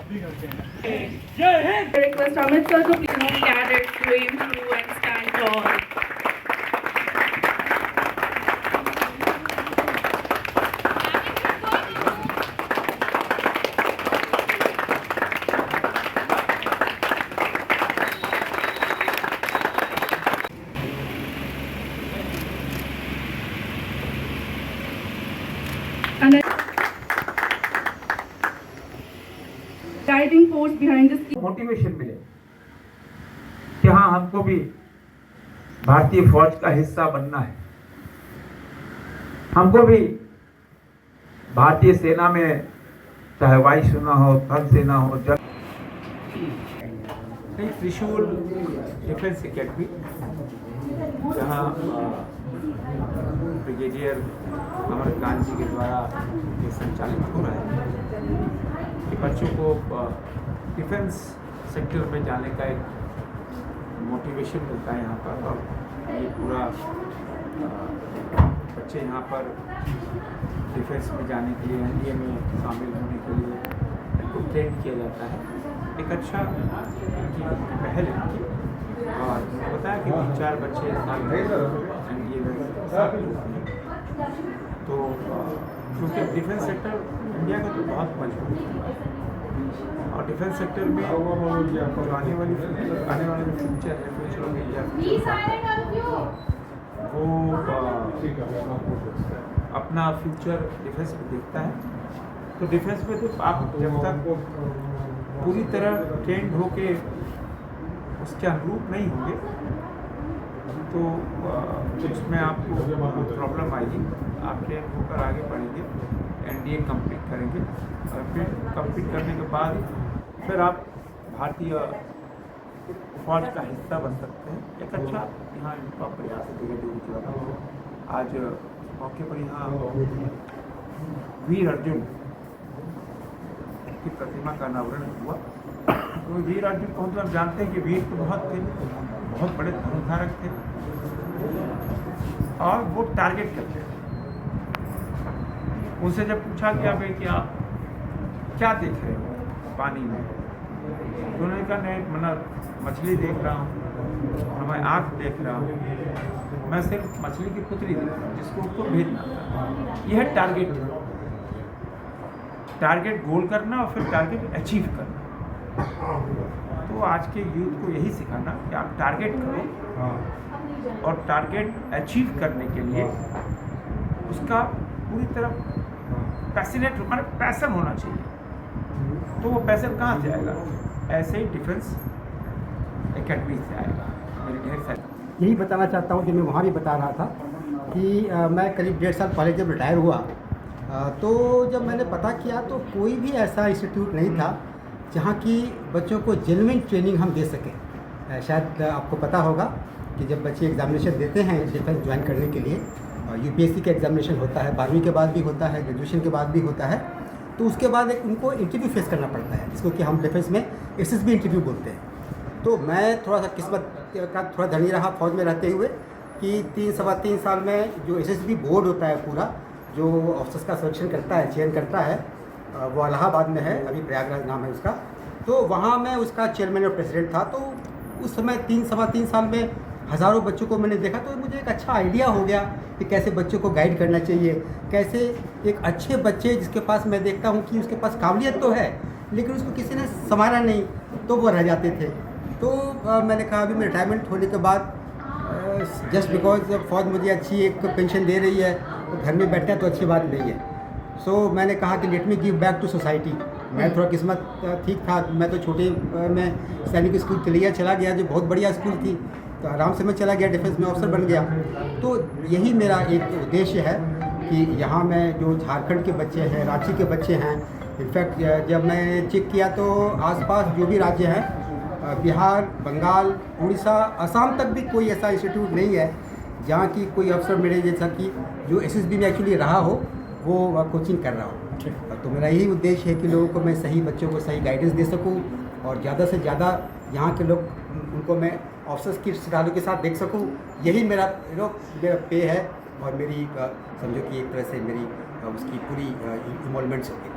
Request Amit sir to please cadets to aim through and stand tall. And guiding force behind this. Motivation मिले कि हाँ हमको भी भारतीय फौज का हिस्सा बनना है, हमको भी भारतीय सेना में चाहे वायु सेना हो, थल सेना हो, जल त्रिशूल डिफेंस एकेडमी जहाँ ब्रिगेडियर अमरकांत जी के द्वारा ये संचालित हो रहा है कि बच्चों को डिफेंस सेक्टर में जाने का एक मोटिवेशन मिलता है यहाँ पर। और ये पूरा बच्चे यहाँ पर डिफेंस में जाने के लिए, एनडीए में शामिल होने के लिए इनको ट्रेन किया जाता है। एक अच्छा पहल है। और बताया कि 3-4 बच्चे एनडीए में शामिल होते हैं। तो क्योंकि डिफेंस सेक्टर इंडिया का तो बहुत मजबूत है और डिफेंस सेक्टर में आने वाले जो फ्यूचर है, फ्यूचर ऑफ इंडिया, वो अपना फ्यूचर डिफेंस में देखता है। तो डिफेंस में तो आप जब तक पूरी तरह ट्रेंड होके उसके अनुरूप नहीं होंगे तो उसमें आपको प्रॉब्लम आएगी। आप ट्रेन होकर आगे बढ़ेंगे, एनडीए कंप्लीट करेंगे और फिर कंप्लीट करने के बाद फिर आप भारतीय फौज का हिस्सा बन सकते हैं। एक अच्छा यहाँ इनका प्रयास धीरे आज मौके पर यहाँ वीर अर्जुन की प्रतिमा का अनावरण हुआ। तो वीर अर्जुन को हम जानते हैं कि वीर तो बहुत थे, बहुत बड़े धनुर्धारक थे और वो टारगेट करते थे। उनसे जब पूछा गया भाई कि आप क्या देख रहे हो पानी में, तो उन्होंने कहा नहीं मतलब मछली देख रहा हूँ, मैं आँख देख रहा हूँ, मैं सिर्फ मछली की पुतली देख रहा हूँ जिसको उसको भेजना। यह है टारगेट, टारगेट गोल करना और फिर टारगेट अचीव करना। तो आज के यूथ को यही सिखाना कि आप टारगेट करो और टारगेट अचीव करने के लिए उसका पूरी तरह पैशनेट मतलब पैशन होना चाहिए। तो वो पैशन कहाँ से आएगा? ऐसे ही डिफेंस एकेडमी से आएगा। मेरे ढेर सारे यही बताना चाहता हूँ जो मैं वहाँ भी बता रहा था कि मैं करीब 1.5 साल पहले जब रिटायर हुआ तो जब मैंने पता किया तो कोई भी ऐसा इंस्टीट्यूट नहीं था जहाँ की बच्चों को जेन्युइन ट्रेनिंग हम दे सकें। शायद आपको पता होगा कि जब बच्चे एग्जामिनेशन देते हैं डिफेंस ज्वाइन करने के लिए, यूपीएससी का एग्जामिनेशन होता है, 12वीं के बाद भी होता है, ग्रेजुएशन के बाद भी होता है, तो उसके बाद एक उनको इंटरव्यू फेस करना पड़ता है जिसको कि हम डिफेंस में एसएसबी इंटरव्यू बोलते हैं। तो मैं थोड़ा सा किस्मत का थोड़ा धनी रहा फौज में रहते हुए कि 3-3.25 साल में जो एसएसबी बोर्ड होता है पूरा, जो ऑफिसर्स का सिलेक्शन करता है, चयन करता है, वो इलाहाबाद में है, अभी प्रयागराज नाम है उसका। तो वहाँ मैं उसका चेयरमैन और प्रेसिडेंट था। तो उस समय 3-3.25 साल में हज़ारों बच्चों को मैंने देखा तो मुझे एक अच्छा आइडिया हो गया कि कैसे बच्चों को गाइड करना चाहिए, कैसे एक अच्छे बच्चे जिसके पास मैं देखता हूँ कि उसके पास काबिलियत तो है लेकिन उसको किसी ने संवारा नहीं तो वो रह जाते थे। तो मैंने कहा अभी मैं रिटायरमेंट होने के बाद जस्ट बिकॉज फौज मुझे अच्छी एक पेंशन दे रही है तो घर में बैठना तो अच्छी बात नहीं है। सो मैंने कहा कि let me give back to society. मैं थोड़ा किस्मत ठीक था, मैं तो छोटे में सैनिक स्कूल तिलैया चला गया जो बहुत बढ़िया स्कूल थी, तो आराम से मैं चला गया, डिफेंस में ऑफिसर बन गया। तो यही मेरा एक उद्देश्य है कि यहाँ में जो झारखंड के बच्चे हैं, रांची के बच्चे हैं, इनफैक्ट जब मैं चेक किया तो आसपास जो भी राज्य हैं, बिहार, बंगाल, उड़ीसा, असम तक भी कोई ऐसा इंस्टीट्यूट नहीं है जहाँ की कोई अफसर मेरे जैसा कि जो एसएसबी में एक्चुअली रहा हो वो कोचिंग कर रहा हो। तो मेरा यही उद्देश्य है कि लोगों को मैं सही बच्चों को सही गाइडेंस दे सकूं और ज़्यादा से ज़्यादा यहाँ के लोग उनको मैं ऑफिसर्स की सितारों के साथ देख सकूं। यही मेरा मेरा पे है और मेरी समझो कि एक तरह से मेरी उसकी पूरी इन्वॉल्वमेंट्स होगी।